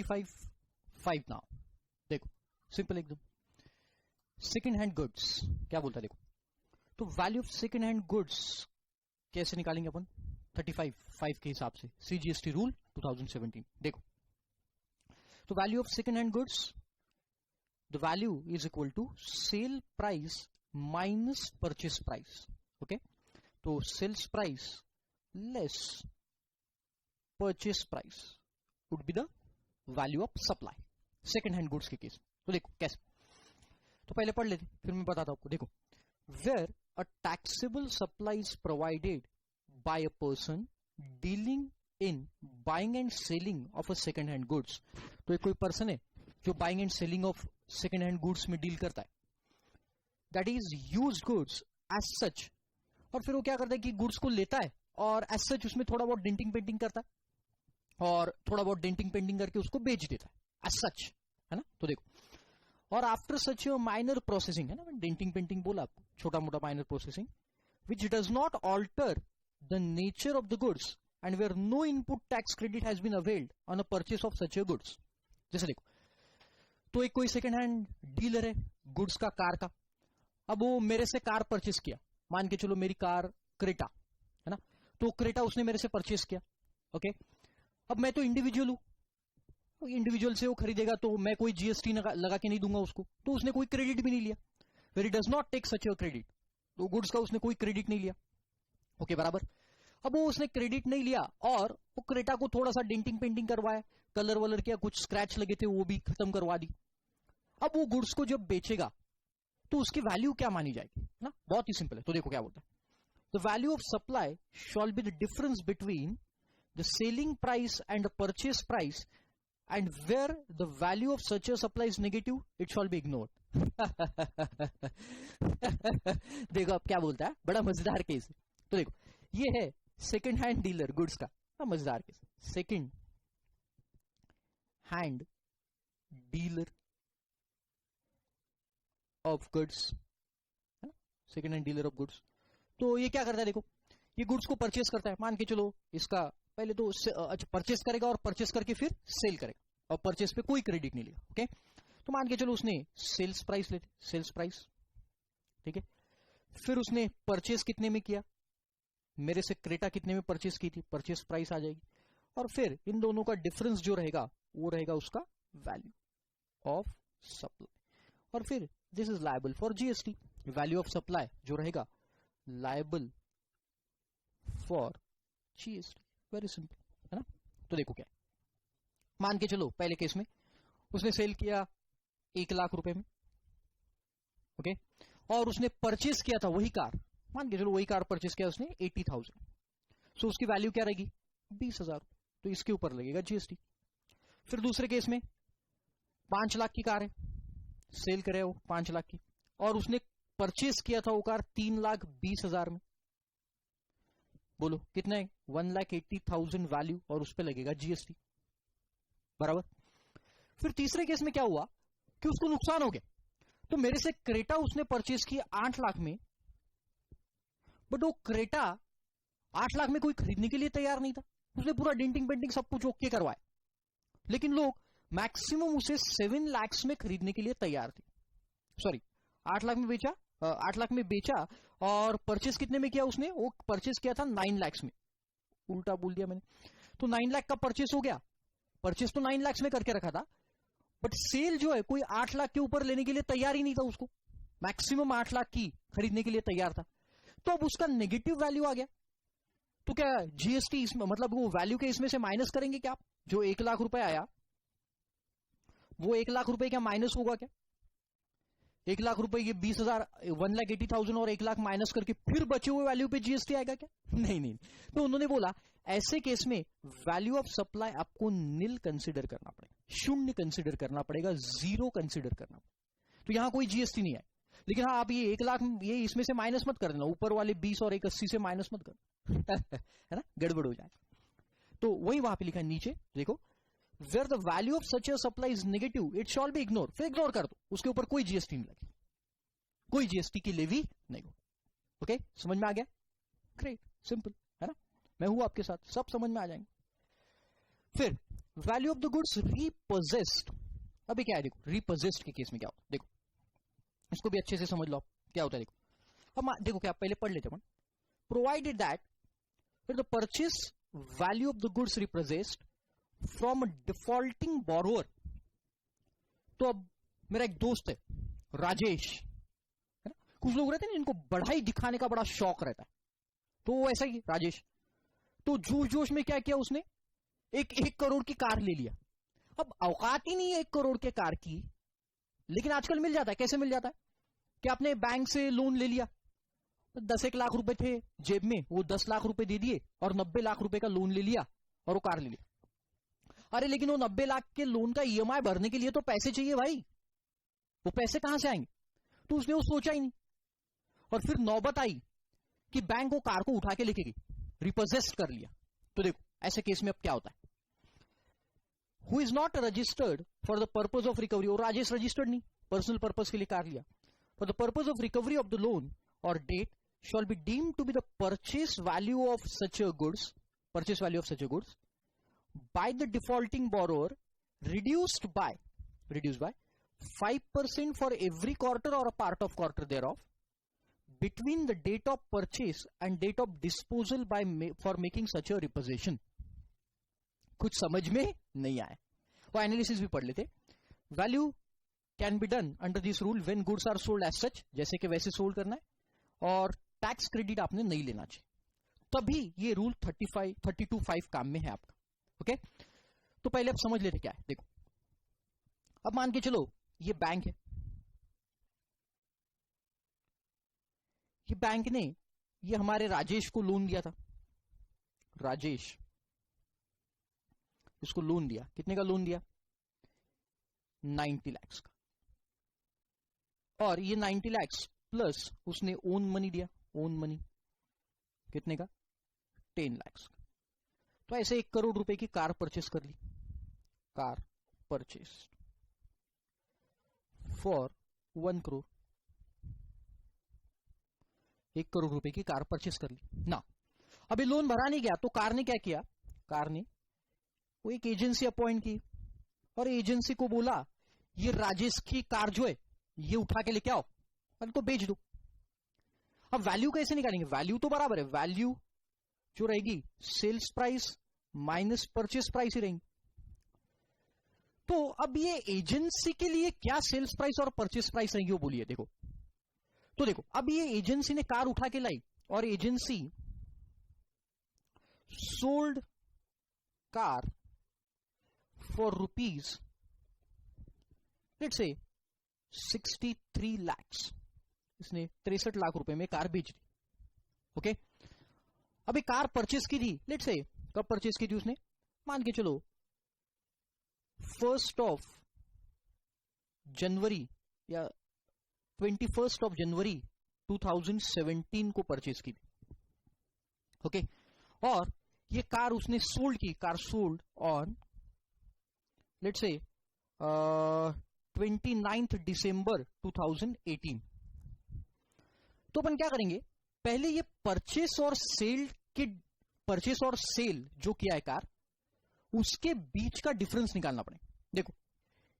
35 now. देखो simple एकदम। Second hand goods क्या बोलता है देखो, तो value of second hand goods कैसे निकालेंगे अपन, 35 के हिसाब से, CGST रूल 2017। देखो तो value of second hand goods, the value is equal to sale price minus purchase price. Okay, तो sales price less purchase price would be the value of supply second hand goods के case. तो देखो कैसे, तो पहले पढ़ लेते फिर मैं बताता हूं आपको। देखो, where a taxable supply is provided by a person dealing in buying and selling of a second hand goods. तो एक कोई पर्सन है जो buying and selling of second hand goods में डील करता है, that is used goods as such. और फिर वो क्या करता है कि गुड्स को लेता है और एज सच उसमें थोड़ा बहुत डेंटिंग पेंटिंग करता है और थोड़ा बहुत डेंटिंग पेंटिंग करके उसको बेच देता है एज सच, है ना। तो देखो, और आफ्टर सच माइनर प्रोसेसिंग, है ना, डेंटिंग पेंटिंग बोला आपको, छोटा मोटा minor processing, which does not alter the nature of the goods and where no input tax credit has been availed on a purchase of such goods. जैसे देखो, तो एक कोई सेकेंड हैंड डीलर है गुड्स का, कार का। अब वो मेरे से कार परचेस किया, मान के चलो मेरी कार क्रेटा है ना, तो क्रेटा उसने मेरे से परचेस किया। ओके, अब मैं तो इंडिविजुअल हूं, इंडिविजुअल से वो खरीदेगा तो मैं कोई जीएसटी लगा के नहीं दूंगा उसको, तो उसने कोई क्रेडिट भी नहीं लिया। Where it does not take such a credit, तो गुड्स का उसने कोई क्रेडिट नहीं लिया। ओके बराबर। अब वो उसने क्रेडिट नहीं लिया और वो क्रेटा को थोड़ा सा डेंटिंग पेंटिंग करवाया, कलर वलर किया, कुछ स्क्रैच लगे थे वो भी खत्म करवा दी। अब वो गुड्स को जब बेचेगा तो उसकी वैल्यू क्या मानी जाएगी ना, बहुत ही सिंपल है। तो देखो क्या बोलता है, the value of supply shall be the difference between the selling price and the purchase price and where the value of such a supply is negative it shall be ignored. देखो अब क्या बोलता है, बड़ा मजेदार केस है। तो देखो ये है सेकेंड हैंड डीलर गुड्स का, मजेदार case, second hand dealer of goods, है ना, second hand dealer of goods. तो ये क्या करता है देखो, ये गुड्स को परचेस करता है, मान के चलो इसका पहले तो अच्छा परचेस करेगा और परचेस करके फिर सेल करेगा और परचेस पे कोई क्रेडिट नहीं लिया। ओके, तो मान के चलो उसने सेल्स प्राइस लेते, सेल्स प्राइस, ठीक है। फिर उसने परचेस कितने में किया, मेरे से क्रेटा कितने में परचेस की थी, परचेस प्राइस आ जाएगी, और फिर इन दोनों का डिफरेंस जो रहेगा वो रहेगा उसका वैल्यू ऑफ सप्लाई, और फिर this is liable for GST. Value of supply जो रहेगा liable for GST, very simple, है ना। तो देखो क्या, मान के चलो पहले केस में उसने सेल किया 1 लाख रुपए में, ओके, और उसने परचेस किया था वही कार, मान के चलो वही कार परचेस किया उसने 80,000, सो उसकी वैल्यू क्या रहेगी 20,000, तो इसके ऊपर लगेगा जीएसटी। फिर दूसरे केस में 5 लाख की कार है, सेल करे वो 5 लाख की, और उसने परचेस किया था वो कार 3,20,000 में, बोलो कितना है 1,80,000 वैल्यू, और उस पर लगेगा जीएसटी, बराबर। फिर तीसरे केस में क्या हुआ कि उसको नुकसान हो गया, तो मेरे से क्रेटा उसने परचेस किया 8 लाख में, बट वो क्रेटा 8 लाख में कोई खरीदने के लिए तैयार नहीं था, उसने पूरा डेंटिंग पेंटिंग सब कुछ ओके करवाया, लेकिन लोग मैक्सिमम उसे 7 लाख में खरीदने के लिए तैयार थे। सॉरी, 8 लाख में बेचा, 8 लाख में बेचा, और परचेस कितने में किया उसने, वो परचेस किया था 9 लाख में, उल्टा बोल दिया मैंने, तो 9 लाख का परचेस हो गया, परचेस तो 9 लाख में करके रखा था, बट सेल जो है कोई 8 लाख के ऊपर लेने के लिए तैयार ही नहीं था, उसको मैक्सिमम 8 लाख की खरीदने के लिए तैयार था, तो अब उसका नेगेटिव वैल्यू आ गया। तो क्या जीएसटी इसमें, मतलब वो वैल्यू के इसमें से माइनस करेंगे क्या आप, जो 1 लाख रुपए आया वो 1 लाख रुपए क्या माइनस होगा क्या, 1 लाख रुपए ये 20,000, 1,80,000 और 1 लाख माइनस करके फिर बचे हुए वैल्यू पे जीएसटी आएगा क्या, नहीं नहीं। तो उन्होंने बोला ऐसे केस में वैल्यू ऑफ सप्लाई आपको नील कंसिडर करना पड़ेगा, शून्य कंसिडर करना पड़ेगा, 0 कंसिडर करना पड़ेगा, तो यहां कोई जीएसटी नहीं आए। लेकिन हाँ आप ये 1 लाख ये इसमें से माइनस मत कर देना, ऊपर वाले 20 और 180 से माइनस मत कर है ना, गड़बड़ हो जाए। तो वही वहां पे लिखा है नीचे देखो, where the value of such a supply is negative it shall be ignore, फिर इग्नोर कर दो, उसके ऊपर कोई जीएसटी नहीं लगे, कोई जीएसटी की लेवी नहीं हो। ओके, समझ में आ गया, ग्रेट, सिंपल, है ना, मैं हूं आपके साथ, सब समझ में आ जाएंगे। फिर वैल्यू ऑफ द गुड्स रीपोजेस्ड। अभी क्या है देखो, रीपोजेस्ड के केस में क्या होता है, देखो इसको भी अच्छे से समझ लो क्या होता है। देखो अब देखो क्या पहले पढ़ लेते हैं। Provided that the purchase value of the goods repossessed from defaulting borrower. तो अब मेरा एक दोस्त है राजेश, है ना, कुछ लोग रहते हैं जिनको बढ़ाई दिखाने का बड़ा शौक रहता है, तो वो ऐसा ही राजेश, तो जोश जोश में क्या किया उसने, एक 1 करोड़ की कार ले लिया। अब औकात ही नहीं है 1 करोड़ के कार की, लेकिन आजकल मिल जाता है। कैसे मिल जाता है कि आपने बैंक से लोन ले लिया, 10 लाख रुपए थे जेब में, वो 10 लाख रुपए दे दिए और 90 लाख रुपए का लोन ले लिया और वो कार ले लिया। अरे लेकिन वो 90 लाख के लोन का ईएमआई भरने के लिए तो पैसे चाहिए भाई, वो पैसे कहां से आएंगे? तो उसने वो सोचा ही नहीं, और फिर नौबत आई कि बैंक वो कार को उठा के लेके गई, रिपोजेस्ट कर लिया। तो देखो ऐसे केस में अब क्या होता है, who is not registered for the purpose of recovery, और राजेश रजिस्टर्ड नहीं, पर्सनल पर्पज के लिए कार लिया, for the purpose of recovery of the loan और date shall be deemed to be the purchase value of such a goods, purchase value of such a goods by the defaulting borrower reduced by 5% for every quarter or a part of quarter thereof between the date of purchase and date of disposal by for making such a repossession। कुछ समझ में नहीं आया, वो analysis भी पढ़ लेते। Value can be done under this rule when goods are sold as such, जैसे कि वैसे सोल्ड करना है, और टैक्स क्रेडिट आपने नहीं लेना चाहिए, तभी ये रूल 32(5) काम में है आपका। ओके, तो पहले आप समझ लेते क्या है। देखो अब मान के चलो ये बैंक है, ये बैंक ने ये हमारे राजेश को लोन दिया था, राजेश इसको लोन दिया, कितने का लोन दिया, 90 लाख का, और ये 90 लाख प्लस उसने ओन मनी दिया, ओन मनी कितने का, 10 लाख का। तो ऐसे 1 करोड़ रुपए की कार परचेस कर ली, car purchase for 1 crore, 1 crore रुपए की कार परचेस कर ली ना। अभी लोन भरा नहीं गया, तो कार ने क्या किया, कार ने वो एक एजेंसी अपॉइंट की और एजेंसी को बोला ये राजेश की कार जो है ये उठा के लेके आओ और तो बेच दो। अब वैल्यू कैसे निकालेंगे, वैल्यू तो बराबर है, वैल्यू जो रहेगी sales price minus purchase price ही रहेंगी। तो अब ये एजेंसी के लिए क्या सेल्स प्राइस और परचेस प्राइस रहेंगी वो बोलिए। देखो तो देखो अब ये एजेंसी ने कार उठा के लाई और agency sold car for rupees let's say 63 lakh, इसने 63 लाख रुपए में कार बेच दी। ओके, अभी कार परचेस की थी, लेट्स से कब परचेस की थी उसने, मान के चलो 1 जनवरी या 21 जनवरी 2017 को परचेस की थी। ओके, और ये कार उसने सोल्ड की, car sold on let's say 29 दिसंबर 2018। तो अपन क्या करेंगे, पहले ये परचेस और सेल जो किया है कार, उसके बीच का डिफरेंस निकालना पड़ेगा। देखो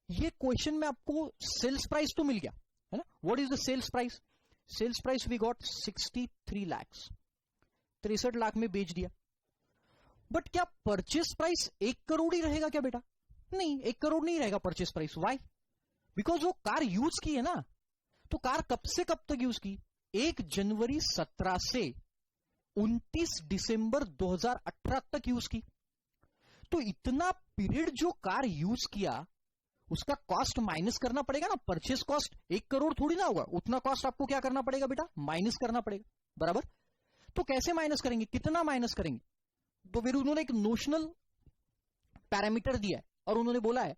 ये क्वेश्चन में आपको सेल्स प्राइस तो मिल गया है ना, what is the sales price, sales price we got 63 lakh, 63 lakh में बेच दिया। बट क्या परचेस प्राइस 1 करोड़ ही रहेगा क्या बेटा, नहीं 1 करोड़ नहीं रहेगा परचेस प्राइस। व्हाई, बिकॉज वो कार यूज की है ना, तो कार कब से कब तक यूज की, 1 जनवरी 17 से 29 दिसंबर 2018 तक यूज की। तो इतना पीरियड जो कार यूज किया उसका कॉस्ट माइनस करना पड़ेगा ना, परचेस कॉस्ट 1 करोड़ थोड़ी ना होगा, उतना कॉस्ट आपको क्या करना पड़ेगा बेटा, माइनस करना पड़ेगा, बराबर। तो कैसे माइनस करेंगे, कितना माइनस करेंगे, तो फिर उन्होंने एक नोशनल पैरामीटर दिया है और उन्होंने बोला है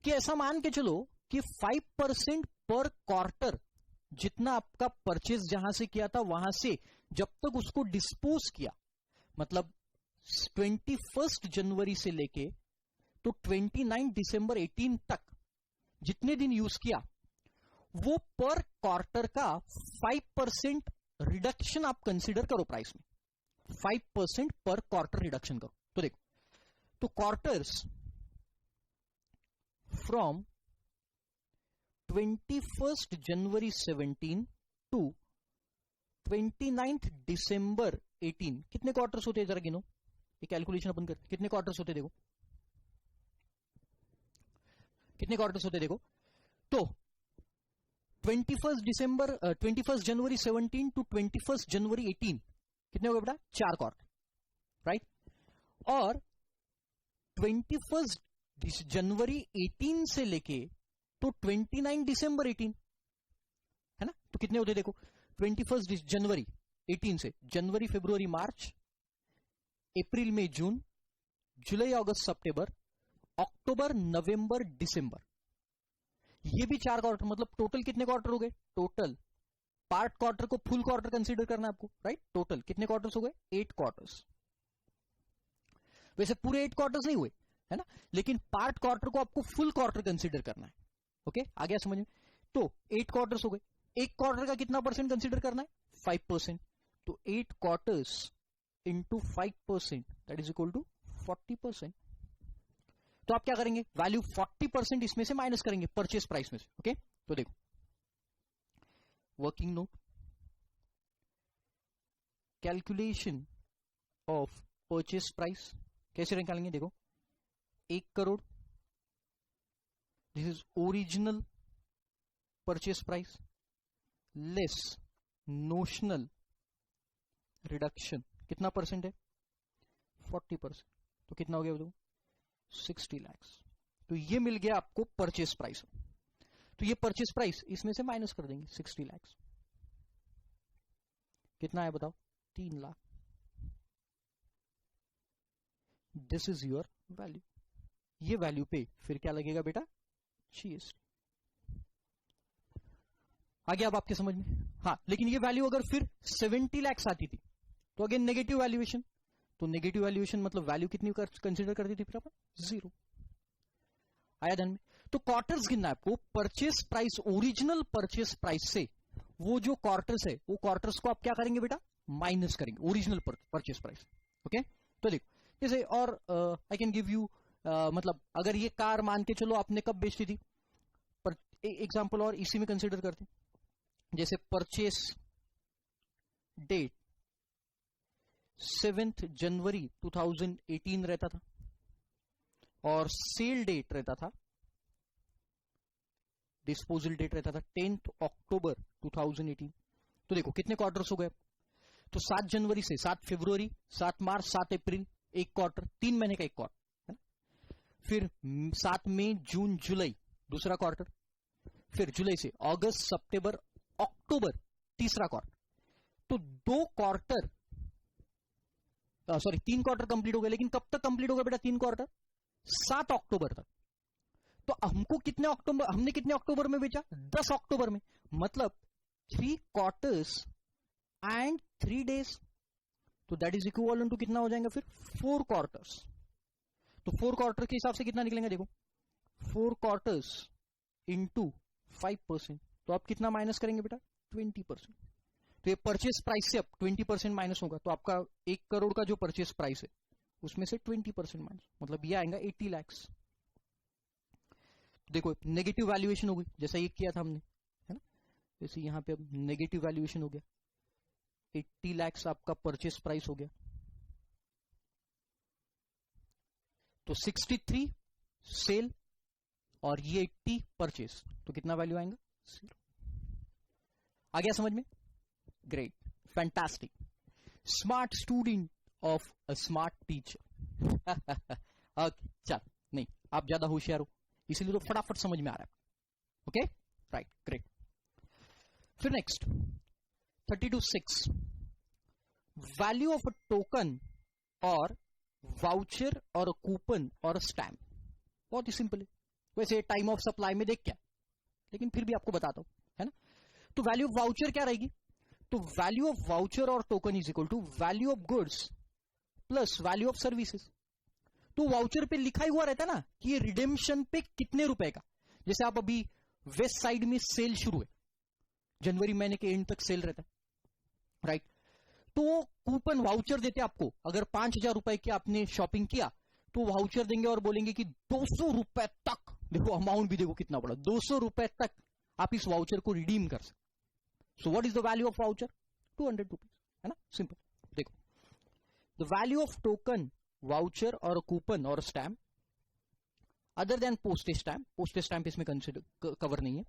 कि ऐसा मान के चलो कि 5% पर क्वार्टर, जितना आपका परचेस जहां से किया था वहां से जब तक उसको डिस्पोज किया, मतलब 21 जनवरी से लेके तो 29 दिसंबर 18 तक जितने दिन यूज किया, वो पर क्वार्टर का 5% रिडक्शन आप कंसीडर करो प्राइस में, 5% पर क्वार्टर रिडक्शन करो। तो देखो, तो quarters from 21st January 17 to 29th December 18, कितने क्वार्टर्स होते हैं जरा गिनो, ये कैलकुलेशन अपन करते कितने क्वार्टर्स होते देखो, कितने क्वार्टर्स होते देखो। तो 21st January 17 to 21st January 18 कितने हो गए बेटा, 4 क्वार्टर, राइट। और 21st January 18 से लेके तो 29 December 18 है ना, तो कितने होते देखो, 21st January 18 से जनवरी फरवरी मार्च अप्रैल मई जून जुलाई अगस्त सितंबर अक्टूबर नवंबर दिसंबर, ये भी 4 क्वार्टर, मतलब टोटल कितने क्वार्टर हो गए, टोटल पार्ट क्वार्टर को फुल क्वार्टर कंसीडर करना है आपको, राइट। टोटल कितने क्वार्टर्स हो गए, 8 क्वार्टर्स। वैसे पूरे 8 क्वार्टर्स नहीं हुए है ना, लेकिन पार्ट क्वार्टर को आपको फुल क्वार्टर कंसीडर करना है। ओके, आ गया समझ में। तो 8 क्वार्टर्स हो गए, एक क्वार्टर का कितना परसेंट कंसीडर करना है, 5%। तो 8 quarters into 5% that is equal to 40%। तो आप क्या करेंगे, वैल्यू 40% इसमें से माइनस करेंगे परचेस प्राइस में से। ओके, तो देखो working note, calculation of purchase price कैसे निकालेंगे, देखो 1 crore, this is original purchase price less notional reduction, कितना परसेंट है, 40%। तो कितना हो गया देखो, 60 लाख। तो ये मिल गया आपको परचेस प्राइस। तो ये परचेस प्राइस इसमें से माइनस कर देंगे 60 लाख, कितना है बताओ, 3 lakh. This is your value. ये वैल्यू पे फिर क्या लगेगा बेटा, जीएसटी। आ गया अब आपके समझ में। हाँ, लेकिन ये वैल्यू अगर फिर 70 लाख आती थी तो अगेन नेगेटिव वैल्यूएशन। तो नेगेटिव वैल्यूएशन मतलब वैल्यू कितनी कंसीडर करती थी फिर अपन, 0। आया ध्यान में। तो क्वार्टर्स गिनना है आपको, purchase price, original purchase price से वो जो क्वार्टर्स है वो क्वार्टर्स को आप क्या करेंगे बेटा, माइनस करेंगे ओरिजिनल परचेस प्राइस। ओके, तो देखो जैसे, और आई कैन गिव यू, मतलब अगर ये कार मान के चलो आपने कब बेची थी, पर एग्जांपल और इसी में कंसीडर करते हैं, जैसे परचेस डेट 7th जनवरी 2018 रहता था और सेल डेट रहता था, डिस्पोजल डेट रहता था 10th अक्टूबर 2018। तो देखो कितने क्वार्टर्स हो गए, तो 7 जनवरी से 7 फरवरी 7 मार्च 7 अप्रैल एक क्वार्टर, 3 महीने का एक क्वार्टर है। फिर 7 मई जून जुलाई दूसरा क्वार्टर, फिर जुलाई से अगस्त सितंबर अक्टूबर तीसरा क्वार्टर। तो 2 क्वार्टर, सॉरी 3 क्वार्टर कंप्लीट हो गए, लेकिन कब तक कंप्लीट हो गया बेटा 3 क्वार्टर, 7 अक्टूबर तक। तो हमको कितने अक्टूबर, हमने कितने अक्टूबर में बेचा, 10 अक्टूबर में, मतलब 3 क्वार्टर्स एंड 3 डेज। तो दैट इज इक्विवेलेंट टू कितना हो जाएगा फिर, 4 क्वार्टर्स। तो 4 क्वार्टर के हिसाब से कितना निकलेंगे, देखो 4 क्वार्टर्स इंटू 5%। तो आप कितना माइनस करेंगे बेटा, 20%। तो ये परचेस प्राइस से अब 20% माइनस होगा, तो आपका 1 करोड़ का जो परचेस प्राइस है उसमें से 20% माइनस, मतलब ये आएगा 80 लाख। देखो नेगेटिव वैल्यूएशन हो गई, जैसा ये किया था हमने, है ना। जैसे यहां पे अब नेगेटिव वैल्यूएशन हो गया, 80 लाख आपका परचेस प्राइस हो गया। तो 63 सेल और ये 80 परचेस, तो कितना वैल्यू आएगा, 0। आ गया समझ में, great, fantastic, smart student of a smart teacher. Okay, चल, नहीं आप ज्यादा होशियार हो इसीलिए तो फटाफट समझ में आ रहा है। Okay, right, great. फिर next 32(6), value of a token or voucher or a coupon और अ स्टैम्प। बहुत ही सिंपल है, वैसे टाइम ऑफ सप्लाई में देख क्या, लेकिन फिर भी आपको बताता हूं, है ना। तो वैल्यू ऑफ वाउचर क्या रहेगी, तो वैल्यू ऑफ वाउचर और token is equal to value of goods plus value of services. तो वाउचर पे लिखा ही हुआ रहता है ना कि ये रिडेम्पशन पे कितने रुपए का। जैसे आप अभी वेस्ट साइड में सेल शुरू है, जनवरी महीने के एंड तक सेल रहता है, राइट। तो कूपन वाउचर देते आपको, अगर 5,000 रुपए की आपने शॉपिंग किया तो वाउचर देंगे और बोलेंगे कि 200 रुपए तक, देखो अमाउंट भी देखो कितना बड़ा, 200 रुपए तक आप इस वाउचर को रिडीम कर सकते। So what is the value of voucher? 200 rupees, है ना, सिंपल। देखो, the value of token, voucher और कूपन और stamp other than postage stamp इसमें कंसिडर कवर नहीं है,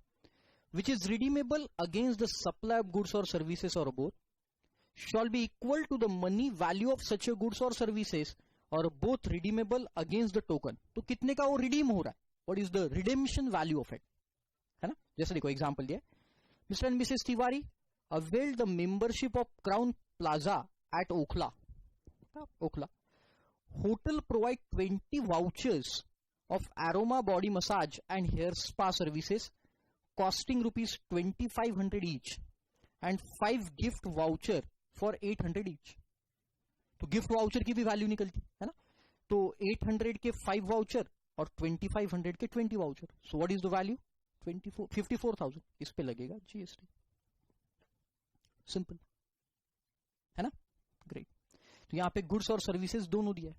which is redeemable against the supply of goods or services or both, shall be equal to the money value of such a goods or services or both redeemable against the token। तो कितने का वो redeem हो रहा है, what is the redemption value of it, है ना। जैसे देखो एग्जांपल दिया, mister and Mrs Tiwari availed the membership of Crown Plaza at Okhla। Hotel provide 20 vouchers of aroma body massage and hair spa services costing rupees 2500 each and 5 gift voucher for 800 each। तो gift voucher की भी value निकलती है ना, तो 800 के 5 voucher और 2500 के 20 voucher. So what is the value? 54,000। इस पे लगेगा जीएसटी, सिंपल, है ना, ग्रेट। तो यहां पे गुड्स और सर्विसेज दोनों दिया है।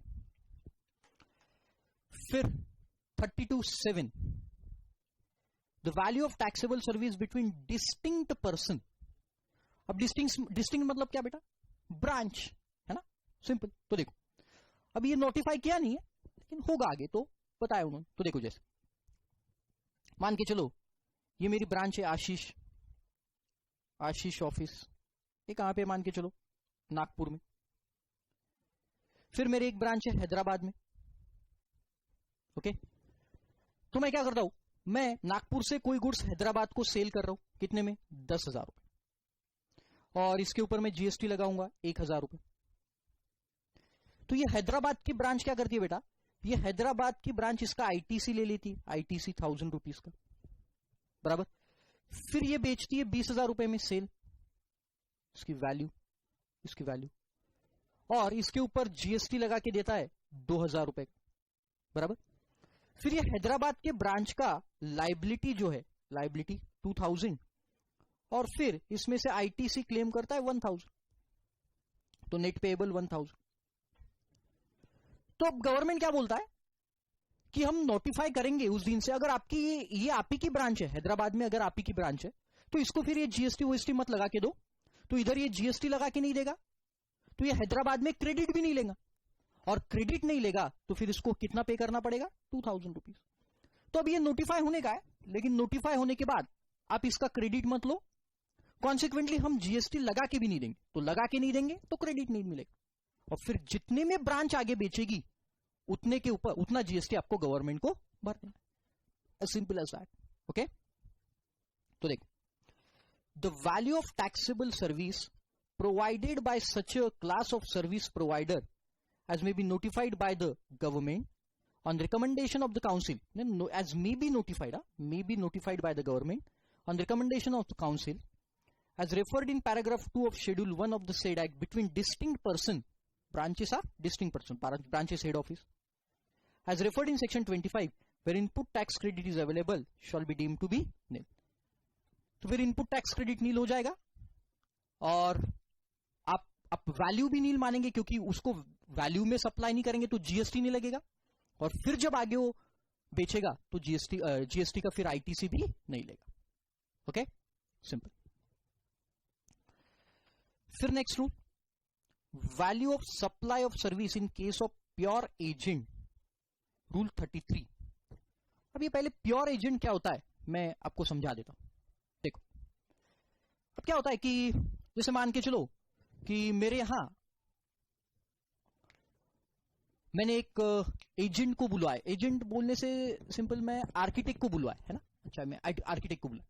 फिर 32(7), the value of taxable service between distinct person. अब डिस्टिंक्ट मतलब क्या बेटा? ब्रांच, है ना, सिंपल। तो देखो, अब ये नोटिफाई किया नहीं है लेकिन होगा आगे, तो बताया उन्होंने। तो देखो, जैसे मान के चलो ये मेरी ब्रांच है आशीष ऑफिस, ये कहां पे मान के चलो? नागपुर में। फिर मेरी एक ब्रांच है हैदराबाद में, ओके। तो मैं क्या करता हूं, मैं नागपुर से कोई गुड्स हैदराबाद को सेल कर रहा हूं, कितने में? 10,000 रुपए, और इसके ऊपर मैं जीएसटी लगाऊंगा 1,000 रुपए। तो ये हैदराबाद की ब्रांच क्या करती है बेटा? ये हैदराबाद की ब्रांच इसका आईटीसी ले लेती है, आईटीसी 1000 रुपीज का, बराबर। फिर ये बेचती है 20,000 रुपए में सेल, इसकी वैल्यू, और इसके ऊपर जीएसटी लगा के देता है 2,000 रुपए, बराबर। फिर ये हैदराबाद के ब्रांच का लाइबिलिटी जो है, लाइबिलिटी 2000, और फिर इसमें से आईटीसी क्लेम करता है 1000, तो नेट पेएबल 1000। तो अब गवर्नमेंट क्या बोलता है कि हम नोटिफाई करेंगे उस दिन से, अगर आपकी ये आप ही की ब्रांच है हैदराबाद में, अगर आप ही की ब्रांच है तो इसको फिर ये जीएसटी वोएसटी मत लगा के दो। तो इधर ये जीएसटी लगा के नहीं देगा, तो ये हैदराबाद में क्रेडिट भी नहीं लेगा, और क्रेडिट नहीं लेगा तो फिर इसको कितना पे करना पड़ेगा? 2000 रुपीज। तो अब ये नोटिफाई होने का है, लेकिन नोटिफाई होने के बाद आप इसका क्रेडिट मत लो, कॉन्सिक्वेंटली हम जीएसटी लगा के भी नहीं देंगे, तो लगा के नहीं देंगे तो क्रेडिट नहीं मिलेगा, और फिर जितने में ब्रांच आगे बेचेगी उतने के ऊपर उतना जीएसटी आपको गवर्नमेंट को भरना है, as simple as that, okay. तो देखो, the value of taxable service provided by such a class of service provider as may be notified by the government on recommendation of the council, as may be notified by the government on recommendation of the council, as referred in paragraph 2 of schedule 1 of the said act, between distinct person, branches are distinct person, branches head office, as referred in section 25, where input tax credit is available, shall be deemed to be nil। तो फिर input tax credit नील हो जाएगा, और आप value भी नील मानेंगे क्योंकि उसको वैल्यू में सप्लाई नहीं करेंगे तो जीएसटी नहीं लगेगा, और फिर जब आगे वो बेचेगा तो जीएसटी का फिर आईटीसी भी नहीं लेगा, ओके, सिंपल। फिर next rule, value of supply of service in case of pure agent, rule 33। अब ये पहले प्योर एजेंट क्या होता है मैं आपको समझा देता हूं। देखो, अब क्या होता है कि जैसे मान के चलो कि मेरे यहां मैंने एक एजेंट को बुलवाया, एजेंट बोलने से सिंपल मैं आर्किटेक्ट को बुलवाया, है ना, अच्छा मैं आर्किटेक्ट को बुलाया,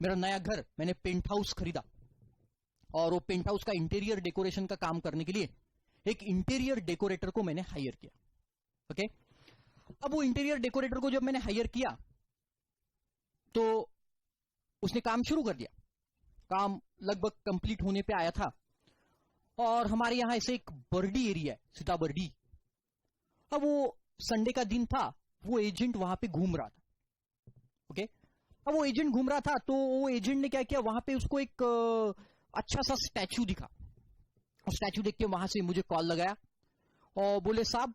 मेरा नया घर मैंने पेंट हाउस खरीदा, और वो पेंट हाउस का इंटीरियर डेकोरेशन का काम करने के लिए एक इंटीरियर डेकोरेटर को मैंने हायर किया, ओके। अब वो इंटीरियर डेकोरेटर को जब मैंने हायर किया तो उसने काम शुरू कर दिया, काम लगभग कंप्लीट होने पे आया था, और हमारे यहां ऐसे एक बर्डी एरिया है, सीताबर्डी। अब वो संडे का दिन था, वो एजेंट वहां पे घूम रहा था, ओके। अब वो एजेंट घूम रहा था तो वो एजेंट ने क्या किया, वहां पे उसको एक अच्छा सा स्टैचू दिखा, और स्टैचू देख के वहां से मुझे कॉल लगाया और बोले साहब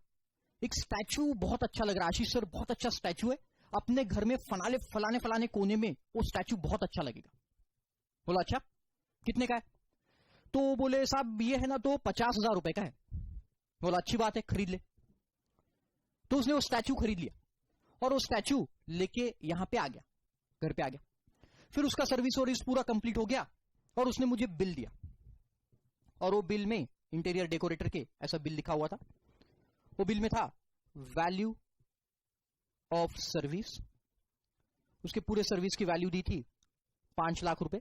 एक स्टैचू बहुत अच्छा लग रहा है, आशीष सर बहुत अच्छा स्टैचू है, अपने घर में फलाने फलाने कोने में वो स्टैचू बहुत अच्छा लगेगा। बोला अच्छा कितने का है? तो बोले साहब ये है ना तो 50,000 रुपए का है। बोला अच्छी बात है, खरीद ले। तो उसने वो स्टैचू खरीद लिया और वो स्टैचू लेके यहां पे आ गया, घर पे आ गया। फिर उसका सर्विस और पूरा कंप्लीट हो गया और उसने मुझे बिल दिया, और वो बिल में इंटीरियर डेकोरेटर के ऐसा बिल लिखा हुआ था। वो बिल में था वैल्यू ऑफ सर्विस, उसके पूरे सर्विस की वैल्यू दी थी 5 लाख रुपए।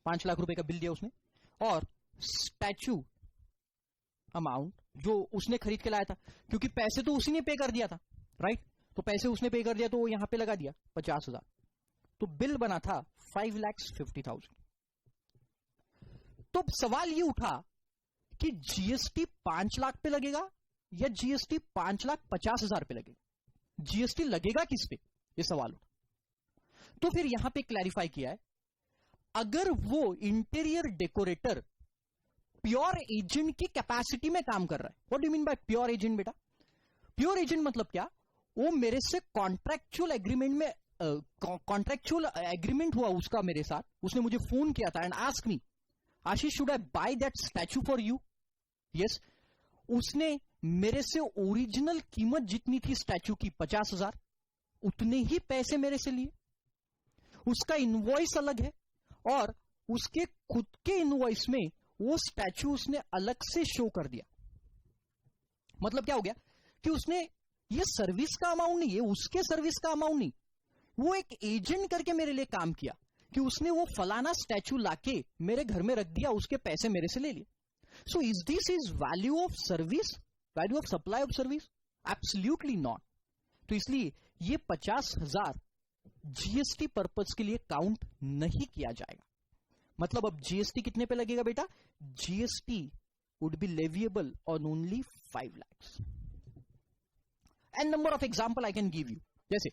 5 लाख रुपए का बिल दिया उसने, और स्टैचू अमाउंट जो उसने खरीद के लाया था, क्योंकि पैसे तो उसी ने पे कर दिया था, राइट? तो पैसे उसने पे कर दिया तो वो यहां पे लगा दिया 50,000। तो बिल बना था 5,50,000। तो सवाल ये उठा कि जीएसटी 5 लाख पे लगेगा या जीएसटी 5,50,000 पे लगेगा? जीएसटी लगेगा किस पे, ये सवाल उठा। तो फिर यहां पे क्लैरिफाई किया है, अगर वो इंटीरियर डेकोरेटर प्योर एजेंट की कैपेसिटी में काम कर रहा है। What do you mean by pure agent बेटा? प्योर एजेंट मतलब क्या? वो मेरे से कॉन्ट्रैक्चुअल एग्रीमेंट में कॉन्ट्रैक्चुअल एग्रीमेंट हुआ उसका मेरे साथ, उसने मुझे फोन किया था and ask me Ashish should I by that statue for you? Yes, उसने मेरे से ओरिजिनल कीमत जितनी थी स्टैचू की 50,000, उतने ही पैसे मेरे से लिए। उसका इनवॉइस अलग है और उसके खुद के इनवॉइस में वो स्टैचू उसने अलग से शो कर दिया। मतलब क्या हो गया कि उसने ये सर्विस का अमाउंट नहीं, ये उसके सर्विस का अमाउंट नहीं, वो एक एजेंट करके मेरे लिए काम किया कि उसने वो फलाना स्टैचू लाके मेरे घर में रख दिया, उसके पैसे मेरे से ले लिए। So is this is value of service, value of supply of service? Absolutely not. तो इसलिए ये 50,000 जीएसटी पर्पस के लिए काउंट नहीं किया जाएगा। मतलब अब जीएसटी कितने पे लगेगा बेटा? GST would be leviable on only 5 lakhs। And number of example I can give you. जैसे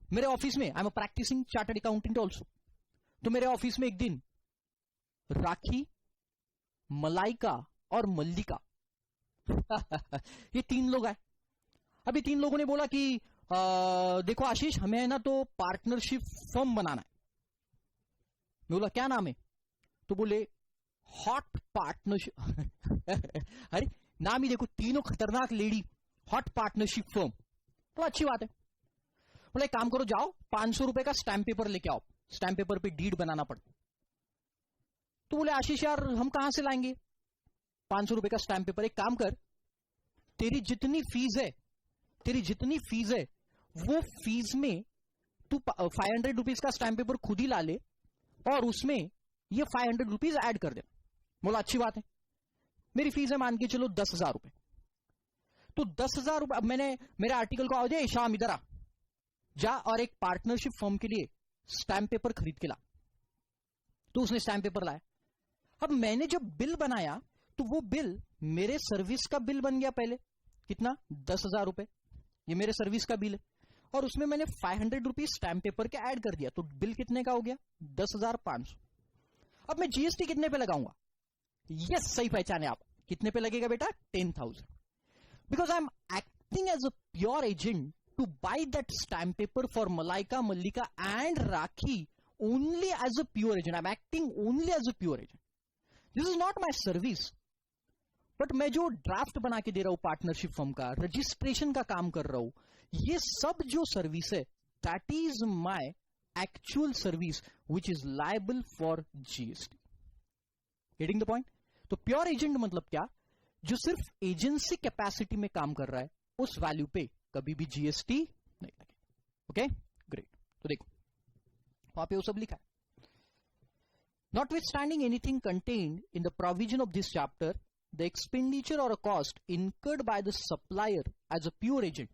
मेरे ऑफिस में, I am a practising chartered accountant also, तो मेरे ऑफिस में एक दिन राखी, मलाइका और मल्लिका ये 3 लोग आए। अभी 3 लोगों ने बोला कि देखो आशीष, हमें है ना तो पार्टनरशिप फर्म बनाना है। मैं बोला क्या नाम है? तो बोले हॉट पार्टनरशिप अरे नाम ही देखो, तीनों खतरनाक लेडी, हॉट पार्टनरशिप फर्म। तो अच्छी बात है। बोले काम करो, जाओ 500 रुपए का स्टैम्प पेपर लेके आओ, स्टैम्प पेपर पे डीड बनाना पड़ता। तो बोले आशीष यार हम कहां से लाएंगे 500 रुपए का स्टैम्प पेपर? एक काम कर, तेरी जितनी फीस है वो फीस में तू 500 रुपीज का स्टैम्प पेपर खुद ही ला ले और उसमें ये 500 रुपीज ऐड कर दे। बोला अच्छी बात है। मेरी फीस है मान के चलो 10,000 रुपए। तो 10,000 रुपए, अब मैंने मेरे आर्टिकल को, आओ जाए शाम इधर आ जा और एक पार्टनरशिप फर्म के लिए स्टैम्प पेपर खरीद के ला। तो उसने स्टैम्प पेपर लाया। अब मैंने जब बिल बनाया तो वो बिल मेरे सर्विस का बिल बन गया। पहले कितना? 10,000 रुपए, ये मेरे सर्विस का बिल है, और उसमें मैंने 500 रुपीज स्टैम्प पेपर के ऐड कर दिया, तो बिल कितने का हो गया? 10,500। अब मैं जीएसटी कितने पे लगाऊंगा? यस, सही पहचाने आप। कितने पे लगेगा बेटा? 10,000। Because I am acting as a pure agent to buy that stamp paper for Malaika, Mallika and Rakhi only as a pure agent. I'm acting only as a pure agent. This is not my service. But मैं जो draft बना के दे रहा हूं partnership firm का, registration का काम कर रहा हूं, ये सब जो सर्विस है, that is my actual service which is liable for GST. Getting the point? तो प्योर एजेंट मतलब क्या? जो सिर्फ एजेंसी कैपेसिटी में काम कर रहा है, उस वैल्यू पे कभी भी जीएसटी नहीं लगेगा। Okay, great. तो देखो वहां पे वो सब लिखा है। Notwithstanding anything contained in the provision of this chapter, the expenditure or a cost incurred by the supplier as a pure agent.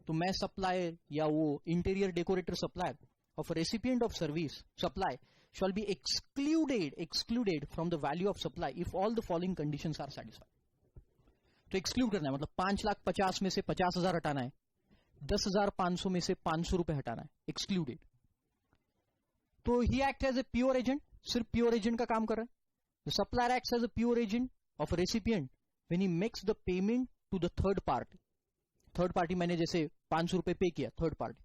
तो मैं सप्लायर या वो interior decorator supplier of a recipient of service supply shall be excluded from the value of supply if all the following conditions are satisfied. तो exclude करना है मतलब 5,50,000 में से 50,000 हटाना है, 10,500 में से 500 रुपए हटाना है, एक्सक्लूडेड। तो he act as a pure agent, सिर्फ प्योर एजेंट का काम कर रहा है। The supplier acts as a pure agent of recipient when he makes the payment to the third party. Third party मैंने जैसे 500 रुपए पे किया third party.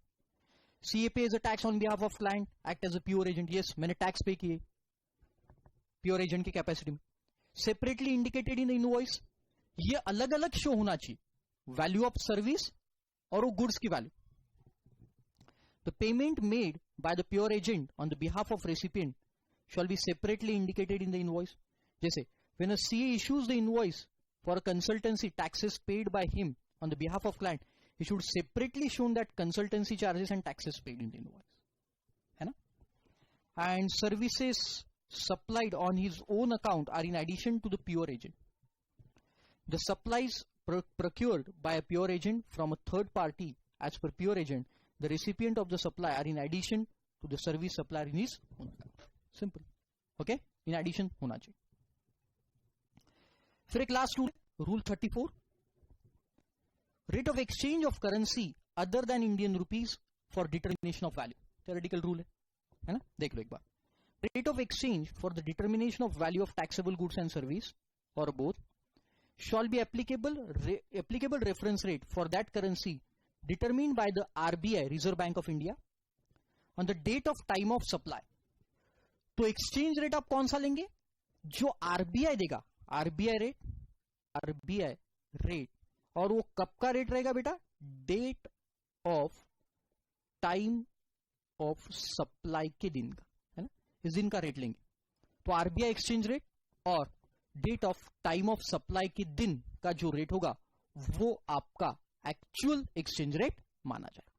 CA pays a tax on behalf of client, act as a pure agent. Yes, मैंने tax पे किए pure agent की capacity में. सेपरेटली इंडिकेटेड इन इनवॉइस, ये अलग अलग शो होना चाहिए, वैल्यू ऑफ सर्विस और वो गुड्स की value. The payment made by the pure agent on the behalf of recipient shall be separately indicated in the invoice. जैसे when a CA issues the invoice for a consultancy taxes paid by him on the behalf of client, he should separately shown that consultancy charges and taxes paid in the invoice, है ना. And services supplied on his own account are in addition to the pure agent. The supplies procured by a pure agent from a third party as per pure agent, the recipient of the supply are in addition to the service supplier in his own account. Simple. Okay, in addition होना चाहिए. फिर एक last rule, rule 34, rate of exchange of currency other than Indian rupees for determination of value. Theoretical rule है ना, देख लो एक बार. Rate of exchange for the determination of value of taxable goods and service और both shall be applicable reference rate for that currency determined by the RBI, Reserve Bank of India, on the date of time of supply. तो exchange rate आप कौन सा लेंगे, जो RBI देगा, RBI rate, और वो कब का रेट रहेगा बेटा, date of time of supply के दिन का, है ना, इस दिन का रेट लेंगे. तो RBI एक्सचेंज रेट और date of time of supply के दिन का जो रेट होगा वो आपका एक्चुअल एक्सचेंज रेट माना जाएगा.